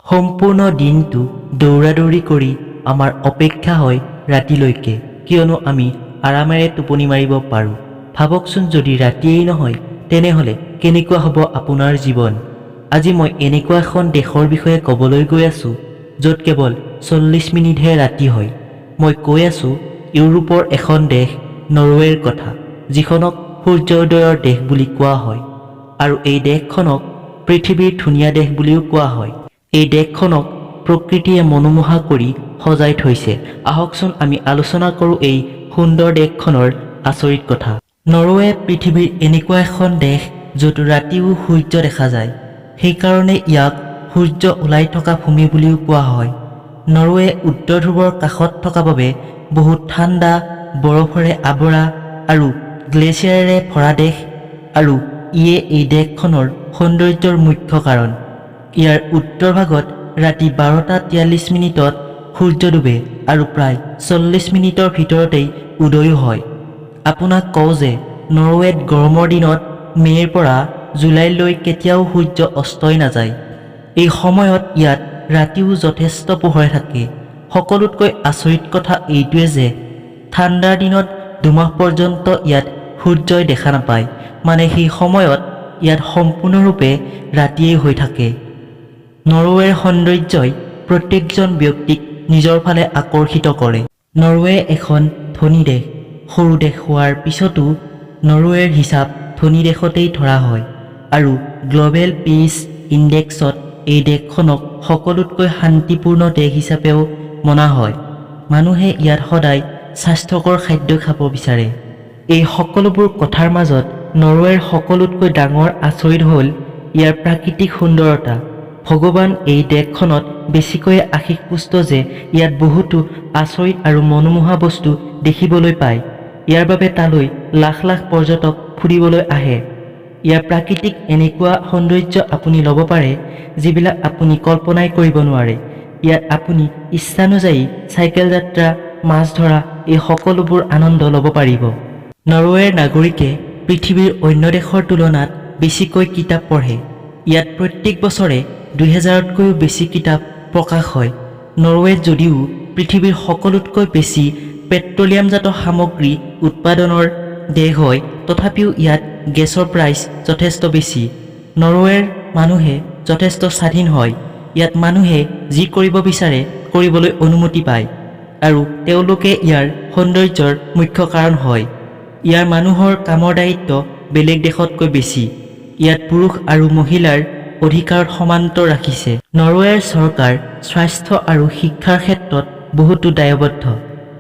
সম্পূৰ্ণ দিনটো দৌৰাদৌৰি কৰি আমাৰ অপেক্ষা হয় ৰাতিলৈকে, কিয়নো আমি আৰামেৰে টোপনি মাৰিব পাৰোঁ। ভাবকচোন যদি ৰাতিয়েই নহয় তেনেহ'লে কেনেকুৱা হ'ব আপোনাৰ জীৱন। আজি মই এনেকুৱা এখন দেশৰ বিষয়ে ক'বলৈ গৈ আছোঁ য'ত কেৱল 40 মিনিটহে ৰাতি হয়। মই কৈ আছোঁ ইউৰোপৰ এখন দেশ নৰৱেৰ কথা, যিখনক সূৰ্যোদয়ৰ দেশ বুলি কোৱা হয় আৰু এই দেশখনক পৃথিৱীৰ ধুনীয়া দেশ বুলিও কোৱা হয়। এই দেশখনক প্ৰকৃতিয়ে মনোমোহা কৰি সজাই থৈছে। আহকচোন আমি আলোচনা কৰোঁ এই সুন্দৰ দেশখনৰ আচৰিত কথা। নৰৱে পৃথিৱীৰ এনেকুৱা এখন দেশ য'ত ৰাতিও সূৰ্য দেখা যায়। সেইকাৰণে ইয়াক সূৰ্য ওলাই থকা ভূমি বুলিও কোৱা হয়। নৰৱে উত্তৰ ধ্ৰুৱৰ কাষত থকা বাবে বহুত ঠাণ্ডা, বৰফেৰে আৱৰা আৰু গ্লেছিয়াৰেৰে ভৰা দেশ, আৰু ইয়ে এই দেশখনৰ সৌন্দৰ্যৰ মুখ্য কাৰণ। ইয়াৰ উত্তৰ ভাগত ৰাতি 12:43 মিনিটত সূৰ্য ডুবে আৰু প্ৰায় 40 মিনিটৰ ভিতৰতেই উদয়ো হয়। আপোনাক কওঁ যে নৰৱেত গৰমৰ দিনত মে'ৰ পৰা জুলাইলৈ কেতিয়াও সূৰ্য অস্তই নাযায়। এই সময়ত ইয়াত ৰাতিও যথেষ্ট পোহৰ থাকে। সকলোতকৈ আচৰিত কথা এইটোৱে যে ঠাণ্ডাৰ দিনত 2 মাহ পৰ্যন্ত ইয়াত সূৰ্যই দেখা নাপায়, মানে সেই সময়ত ইয়াত সম্পূৰ্ণৰূপে ৰাতিয়েই হৈ থাকে। নৰৱেৰ সৌন্দৰ্যই প্ৰত্যেকজন ব্যক্তিক নিজৰ ফালে আকৰ্ষিত কৰে। নৰৱে এখন ধনী দেশ। সৰু দেশ হোৱাৰ পিছতো নৰৱেৰ হিচাপ ধনী দেশতেই ধৰা হয় আৰু গ্ল'বেল পিচ ইণ্ডেক্সত এই দেশখনক সকলোতকৈ শান্তিপূৰ্ণ দেশ হিচাপেও মনা হয়। মানুহে ইয়াত সদায় স্বাস্থ্যকৰ খাদ্য খাব বিচাৰে। এই সকলোবোৰ কথাৰ মাজত নৰৱেৰ সকলোতকৈ ডাঙৰ আচৰিত হ'ল ইয়াৰ প্ৰাকৃতিক সুন্দৰতা। ভগৱান এই দেশখনত বেছিকৈ আশীষপুষ্ট যে ইয়াত বহুতো আচৰিত আৰু মনোমোহা বস্তু দেখিবলৈ পায়। ইয়াৰ বাবে তালৈ লাখ লাখ পৰ্যটক ফুৰিবলৈ আহে। ইয়াৰ প্ৰাকৃতিক এনেকুৱা সৌন্দৰ্য আপুনি ল'ব পাৰে যিবিলাক আপুনি কল্পনাই কৰিব নোৱাৰে। ইয়াত আপুনি ইচ্ছানুযায়ী চাইকেল যাত্ৰা, মাছ ধৰা এই সকলোবোৰ আনন্দ ল'ব পাৰিব। নৰৱেৰ নাগৰিকে পৃথিৱীৰ অন্য দেশৰ তুলনাত বেছিকৈ কিতাপ পঢ়ে। ইয়াত প্ৰত্যেক বছৰে 2000তকৈও বেছি কিতাপ প্ৰকাশ হয়। নৰৱেত যদিও পৃথিৱীৰ সকলোতকৈ বেছি পেট্ৰলিয়ামজাত সামগ্ৰী উৎপাদনৰ দেশ হয়, তথাপিও ইয়াত গেছৰ প্ৰাইচ যথেষ্ট বেছি। নৰৱেৰ মানুহে যথেষ্ট স্বাধীন হয়। ইয়াত মানুহে যি কৰিব বিচাৰে কৰিবলৈ অনুমতি পায় আৰু তেওঁলোকে ইয়াৰ সৌন্দৰ্যৰ মুখ্য কাৰণ হয়। ইয়াৰ মানুহৰ কামৰ দায়িত্ব বেলেগ দেশতকৈ বেছি। ইয়াত পুৰুষ আৰু মহিলাৰ অধিকাৰত সমান্তৰ ৰাখিছে। নৰৱেৰ চৰকাৰ স্বাস্থ্য আৰু শিক্ষাৰ ক্ষেত্ৰত বহুতো দায়বদ্ধ।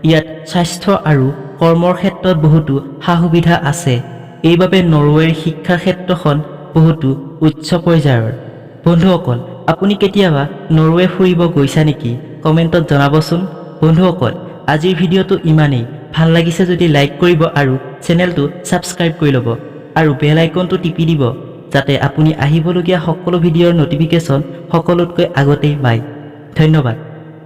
ইয়াত স্বাস্থ্য আৰু কৰ্মৰ ক্ষেত্ৰত বহুতো সা-সুবিধা আছে। এইবাবে নৰৱেৰ শিক্ষা ক্ষেত্ৰখন বহুতো উচ্চ পৰ্যায়ৰ। বন্ধুসকল, আপুনি কেতিয়াবা নৰৱে ফুৰিব গৈছা নেকি? কমেণ্টত জনাবচোন। বন্ধুসকল, আজিৰ ভিডিঅ'টো ইমানেই। ভাল লাগিছে যদি লাইক কৰিব আৰু চেনেলটো ছাবস্ক্ৰাইব কৰি ল'ব আৰু বেল আইকনটো টিপি দিব যাতে আপুনি আহিবলগীয়া সকলো ভিডিঅ'ৰ নটিফিকেশ্যন সকলোতকৈ আগতেই পায়। ধন্যবাদ।